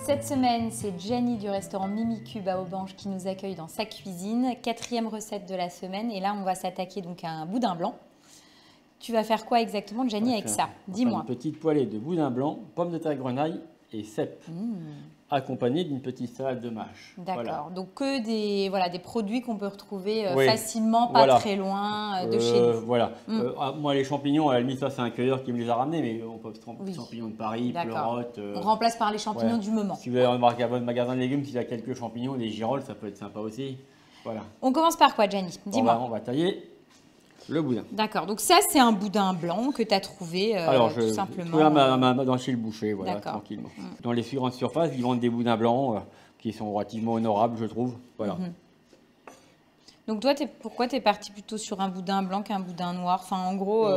Cette semaine, c'est Jenny du restaurant Mimi Cube à Aubange qui nous accueille dans sa cuisine. 4e recette de la semaine. Et là, on va s'attaquer donc à un boudin blanc. Tu vas faire quoi exactement, Jenny, avec ça? Dis-moi. Une petite poêlée de boudin blanc, pommes de terre grenaille et cèpes, accompagnée d'une petite salade de mâche. D'accord. Voilà. Donc que des produits qu'on peut retrouver Oui. facilement, pas très loin de chez nous. Voilà. Moi, les champignons, à la limite, ça c'est un cueilleur qui me les a ramenés, mais on peut champignons de Paris, pleurotes. On remplace par les champignons du moment. Si vous avez remarqué à votre magasin de légumes, s'il y a quelques champignons, des girolles, ça peut être sympa aussi. Voilà. On commence par quoi, Jenny? Dis-moi. On va tailler le boudin. D'accord, donc ça c'est un boudin blanc que tu as trouvé tout simplement. Dans chez le boucher, voilà, tranquillement. Dans les grandes surfaces, ils vendent des boudins blancs qui sont relativement honorables, je trouve. Voilà. Donc toi, pourquoi tu es parti plutôt sur un boudin blanc qu'un boudin noir? Enfin, en gros,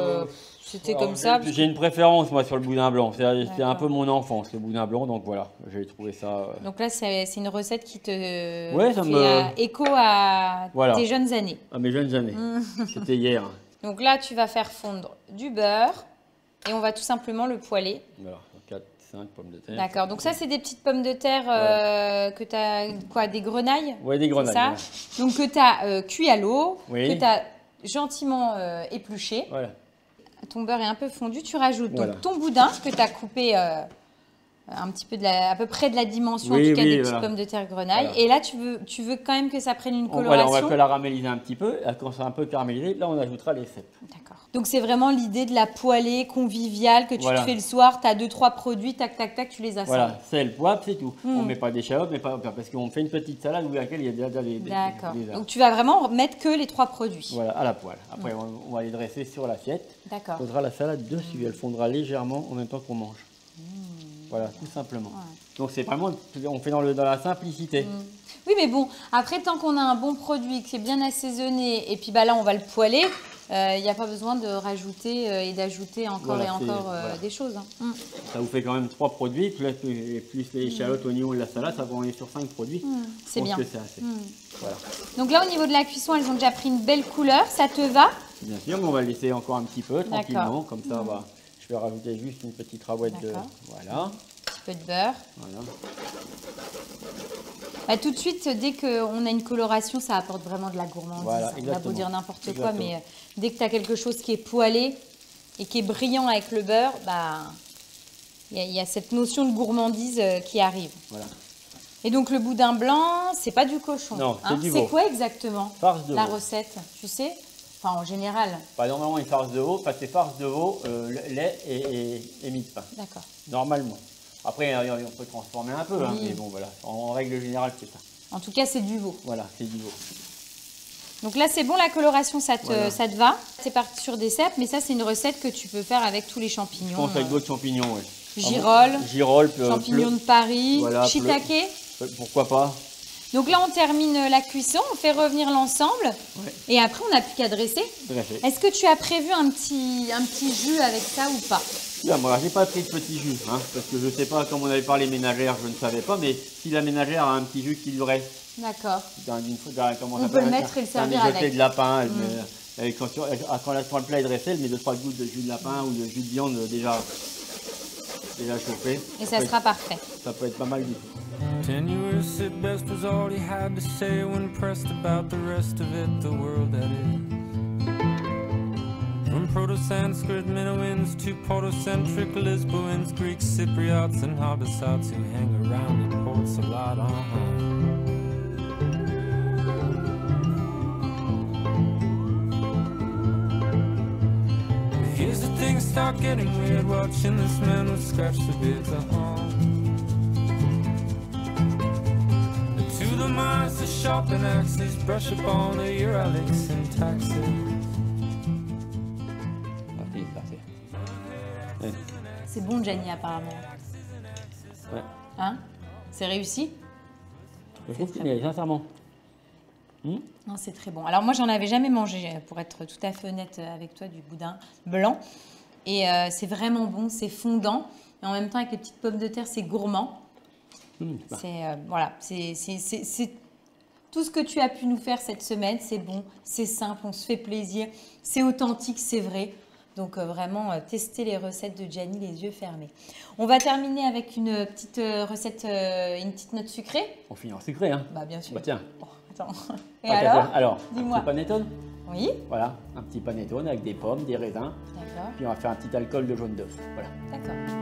c'était comme ça. J'ai une préférence, moi, sur le boudin blanc. C'est un peu mon enfance, le boudin blanc, donc voilà, j'ai trouvé ça... Donc là, c'est une recette qui te fait écho à tes jeunes années. À mes jeunes années, c'était hier. Donc là, tu vas faire fondre du beurre et on va tout simplement le poêler. Voilà, 4-5 pommes de terre. D'accord, donc ça, c'est des petites pommes de terre que tu as, quoi, des grenailles? Oui, des grenailles. Ça donc que tu as cuit à l'eau, que tu as gentiment épluché. Voilà. Ton beurre est un peu fondu, tu rajoutes donc ton boudin que tu as coupé un petit peu à peu près de la dimension en tout cas des petites pommes de terre grenaille. Et là, tu veux quand même que ça prenne une coloration. Voilà, on va caraméliser un petit peu. Quand c'est un peu caramélisé, là, on ajoutera les cèpes. D'accord. Donc, c'est vraiment l'idée de la poêlée conviviale que tu te fais le soir. Tu as 2-3 produits, tac, tac, tac, tu les assembles. Voilà, sel, poivre, c'est tout. On ne met pas d'échalotes, parce qu'on fait une petite salade dans laquelle il y a déjà des D'accord. Donc, tu vas vraiment mettre que les 3 produits. Voilà, à la poêle. Après, on va les dresser sur l'assiette. D'accord. On posera la salade dessus. Elle fondra légèrement en même temps qu'on mange. Voilà, tout simplement. Donc, c'est vraiment, on fait dans la simplicité. Oui, mais bon, après, tant qu'on a un bon produit, qui est bien assaisonné, et puis là, on va le poêler, il n'y a pas besoin de rajouter et d'ajouter encore des choses. Ça vous fait quand même 3 produits, plus les échalotes, oignons et la salade, ça va aller sur 5 produits. C'est bien. C'est assez. Voilà. Donc là, au niveau de la cuisson, elles ont déjà pris une belle couleur. Ça te va? Bien sûr, mais on va laisser encore un petit peu, tranquillement. Comme ça, je vais rajouter juste une petite ravouette de... Voilà. Un petit peu de beurre. Voilà. Tout de suite, dès qu'on a une coloration, ça apporte vraiment de la gourmandise. Voilà, on va vous dire n'importe quoi, mais dès que tu as quelque chose qui est poêlé et qui est brillant avec le beurre, il y a cette notion de gourmandise qui arrive. Voilà. Et donc le boudin blanc, c'est pas du cochon. Non, c'est du veau. C'est quoi exactement farce de la veau. recette? Tu sais? Enfin, en général. Normalement, une farce de veau, c'est farce de veau, lait et mie de pain. D'accord. Normalement. Après, on peut transformer un peu, mais bon, voilà. En règle générale, c'est ça. En tout cas, c'est du veau. Voilà, c'est du veau. Donc là, c'est bon, la coloration, ça te va. C'est parti sur des cèpes, mais ça, c'est une recette que tu peux faire avec tous les champignons. Je pense avec d'autres champignons, oui. Girolles, champignons de Paris, shiitake. Pourquoi pas. Donc là, on termine la cuisson, on fait revenir l'ensemble. Et après, on n'a plus qu'à dresser. Est-ce que tu as prévu un petit jus avec ça ou pas? Moi, j'ai pas pris de petit jus, parce que je ne sais pas, comme on avait parlé ménagère, je ne savais pas, mais si la ménagère a un petit jus qui lui reste, d'accord. On peut le mettre et le servir avec. De lapin, quand le plat est dressé, elle met 2-3 gouttes de jus de lapin ou de jus de viande déjà chauffé. Et ça sera parfait. Ça peut être pas mal du tout. Tenuous at best was all he had to say when pressed about the rest of it, the world that is. From Proto-Sanskrit Minoans to Proto-centric Lisboans, Greeks, Cypriots, and Hobbesites who hang around in Port Salat Here's the thing, start getting weird, watching this man with scratch the beards To the minds, the sharpen axes, brush up on the Uralics and taxes. C'est bon, Jenny, apparemment. Ouais. Hein? C'est réussi? Je trouve qu'il est sincèrement. Non, c'est très bon. Alors moi, j'en avais jamais mangé, pour être tout à fait honnête avec toi, du boudin blanc. Et c'est vraiment bon, c'est fondant. Et en même temps, avec les petites pommes de terre, c'est gourmand. Voilà, c'est tout ce que tu as pu nous faire cette semaine. C'est bon, c'est simple, on se fait plaisir. C'est authentique, c'est vrai. Donc vraiment, tester les recettes de Gianni les yeux fermés. On va terminer avec une petite recette, une petite note sucrée. On finit en sucré, hein? Bah bien sûr. Bah tiens. Oh, attends. Et alors dis-moi. Un petit panettone. Oui. Voilà, un petit panettone avec des pommes, des raisins. D'accord. Puis on va faire un petit alcool de jaune d'œuf. Voilà. D'accord.